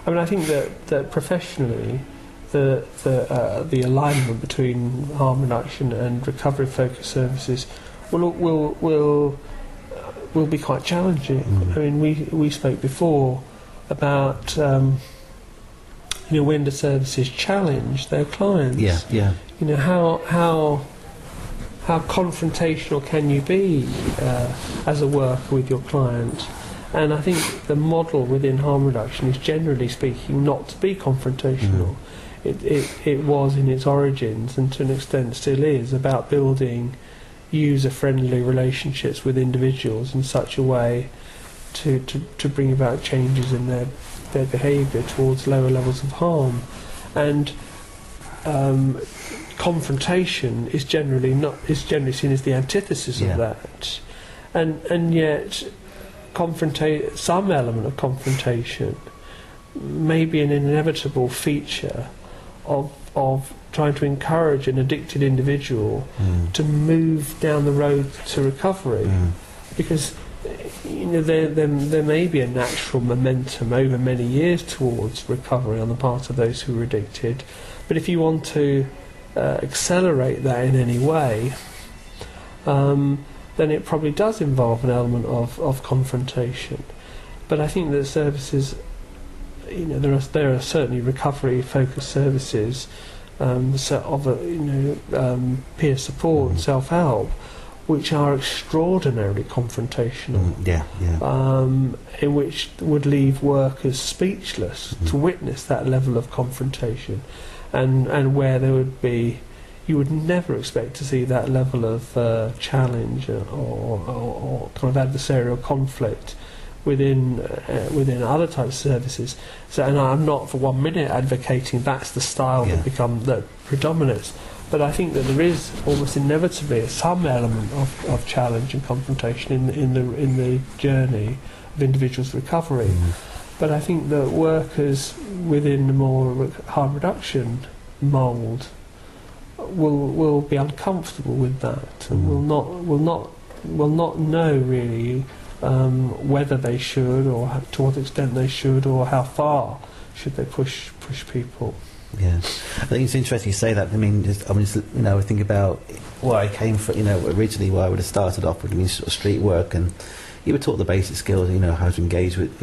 I mean, I think that professionally, the alignment between harm reduction and recovery focused services will be quite challenging. I mean, we spoke before about when the services challenge their clients. Yeah. How confrontational can you be as a worker with your client? And I think the model within harm reduction is, generally speaking, not to be confrontational. It was in its origins, and to an extent still is, about building user-friendly relationships with individuals in such a way to bring about changes in their behaviour towards lower levels of harm. And confrontation is generally seen as the antithesis of that, and yet some element of confrontation may be an inevitable feature of trying to encourage an addicted individual to move down the road to recovery, because there may be a natural momentum over many years towards recovery on the part of those who are addicted, but if you want to accelerate that in any way, then it probably does involve an element of confrontation. But I think that services, there are certainly recovery-focused services peer support and self-help, which are extraordinarily confrontational, in which would leave workers speechless to witness that level of confrontation, and where there would be, you would never expect to see that level of challenge or kind of adversarial conflict within other types of services. So, and I'm not for 1 minute advocating that's the style that predominates, but I think that there is almost inevitably some element of challenge and confrontation in the journey of individuals' recovery. But I think that workers within the more harm reduction mould will be uncomfortable with that, and will not know really whether they should, or to what extent they should, or how far should they push people. Yeah, I think it's interesting you say that. I mean, I think about where I came from. Originally where I would have started off with sort of street work, and you were taught the basic skills. How to engage with.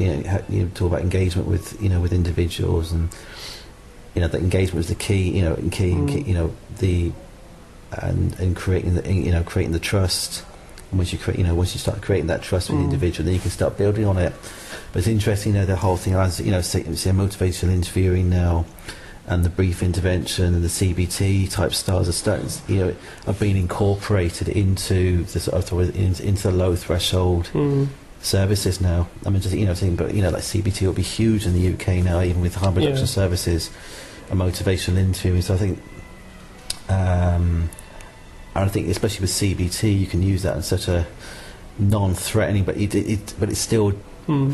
You talk about engagement with with individuals, and that engagement was the key. And creating the trust. And once you start creating that trust with the individual, then you can start building on it. But it's interesting, the whole thing around, say motivational interviewing now, and the brief intervention and the CBT type styles are starting, are being incorporated into the sort of into the low threshold services now. I mean, thinking about like CBT will be huge in the UK now, even with harm reduction services and motivational interviewing. So I think. I think especially with CBT, you can use that in such a non-threatening, but it still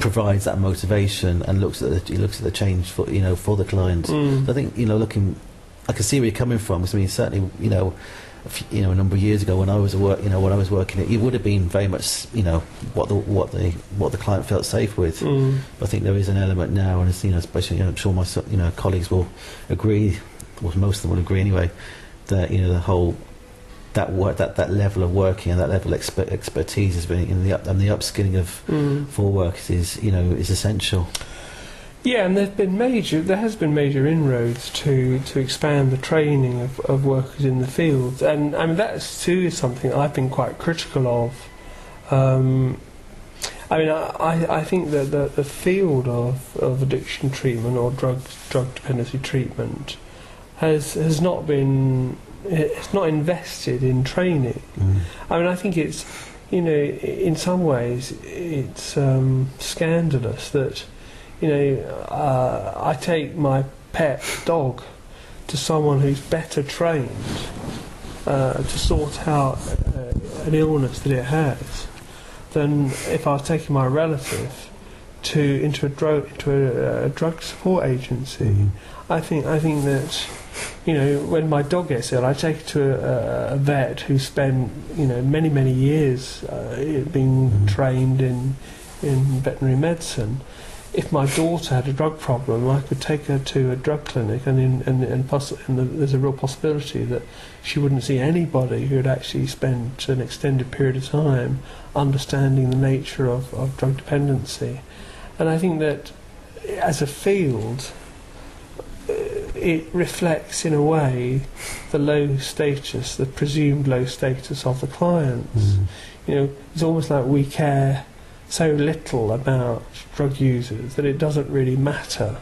provides that motivation and looks at the change for the client. So I think I can see where you're coming from. I mean, certainly a number of years ago when I was working it would have been very much what the client felt safe with. But I think there is an element now, and especially I'm sure my colleagues will agree, or most of them will agree anyway, that the whole that level of working and that level of expertise is being and the upskilling of for workers is essential. Yeah, and there has been major inroads to expand the training of workers in the field, and I mean that's too something I've been quite critical of. I think that the field of addiction treatment or drug dependency treatment has not been. It's not invested in training. I mean, I think it's, in some ways, it's scandalous that, I take my pet dog to someone who's better trained to sort out an illness that it has than if I was taking my relative into a drug support agency. I think that. When my dog gets ill, I take it to a vet who spent, many years being trained in veterinary medicine. if my daughter had a drug problem, I could take her to a drug clinic, and there's a real possibility that she wouldn't see anybody who had actually spent an extended period of time understanding the nature of drug dependency. And I think that as a field, it reflects in a way the low status, the presumed low status of the clients. You know, it's almost like we care so little about drug users that it doesn't really matter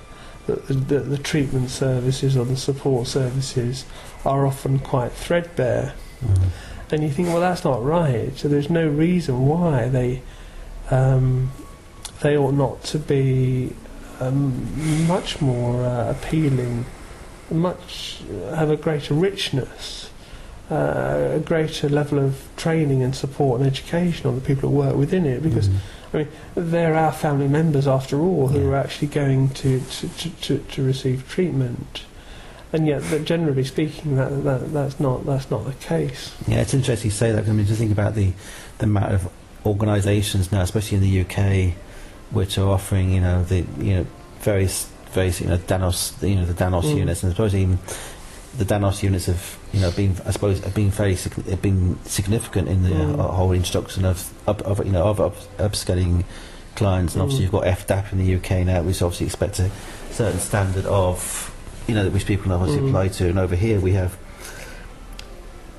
that the treatment services or the support services are often quite threadbare. And you think, well, that's not right. So there's no reason why they ought not to be much more appealing, have a greater richness, a greater level of training and support and education on the people who work within it, because I mean, they're our family members after all who are actually going to receive treatment, and yet, that generally speaking, that's not the case. Yeah, it's interesting you say that. I mean, to think about the amount of organisations now, especially in the UK, which are offering, various Danos, the Danos units, and I suppose even the Danos units have, been significant in the whole introduction of upscaling clients, and obviously you've got FDAP in the UK now, which obviously expects a certain standard of, which people obviously apply to, and over here we have.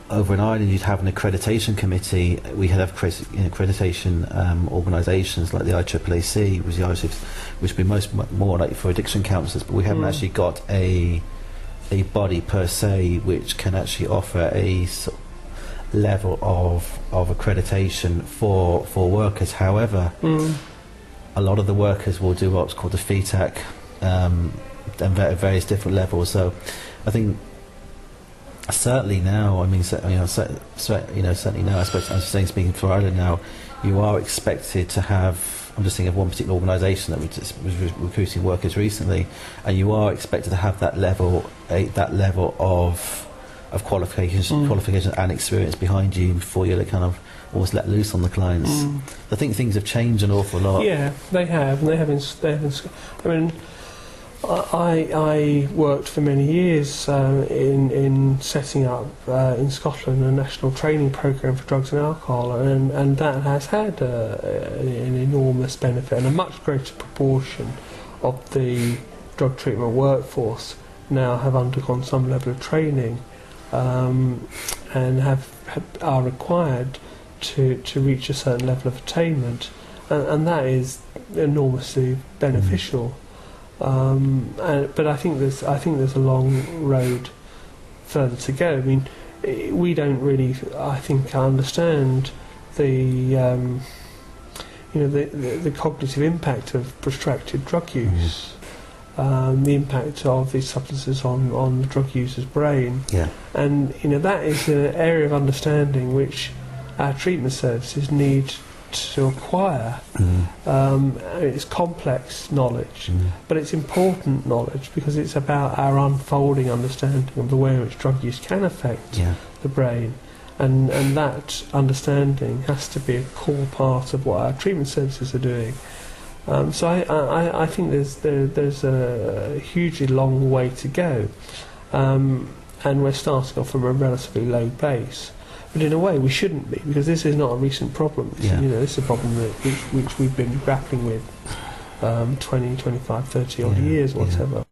Over in Ireland, you'd have an accreditation committee. We have accreditation organisations like the IAAC, which would be more like for addiction counsellors, but we haven't actually got a body per se which can actually offer a level of accreditation for workers. However, a lot of the workers will do what's called the FETAC at various different levels. So I think certainly now, certainly now, I suppose I'm saying, speaking for Ireland now, you are expected to have, I'm just thinking of one particular organisation that was recruiting workers recently, and you are expected to have that level of qualifications and experience behind you before you're kind of almost let loose on the clients. I think things have changed an awful lot. Yeah, they have. I mean, I worked for many years in setting up in Scotland a national training programme for drugs and alcohol, and that has had an enormous benefit, and a much greater proportion of the drug treatment workforce now have undergone some level of training and are required to reach a certain level of attainment, and that is enormously beneficial. But I think there's a long road further to go. I mean, we don't really, I think, understand the cognitive impact of protracted drug use, the impact of these substances on the drug user's brain, and that is an area of understanding which our treatment services need to acquire. It's complex knowledge, but it's important knowledge because it's about our unfolding understanding of the way in which drug use can affect the brain, and that understanding has to be a core part of what our treatment services are doing. So I think there's a hugely long way to go, and we're starting off from a relatively low base. But in a way, we shouldn't be, because this is not a recent problem. This is a problem which we've been grappling with 20, 25, 30 odd years, whatever.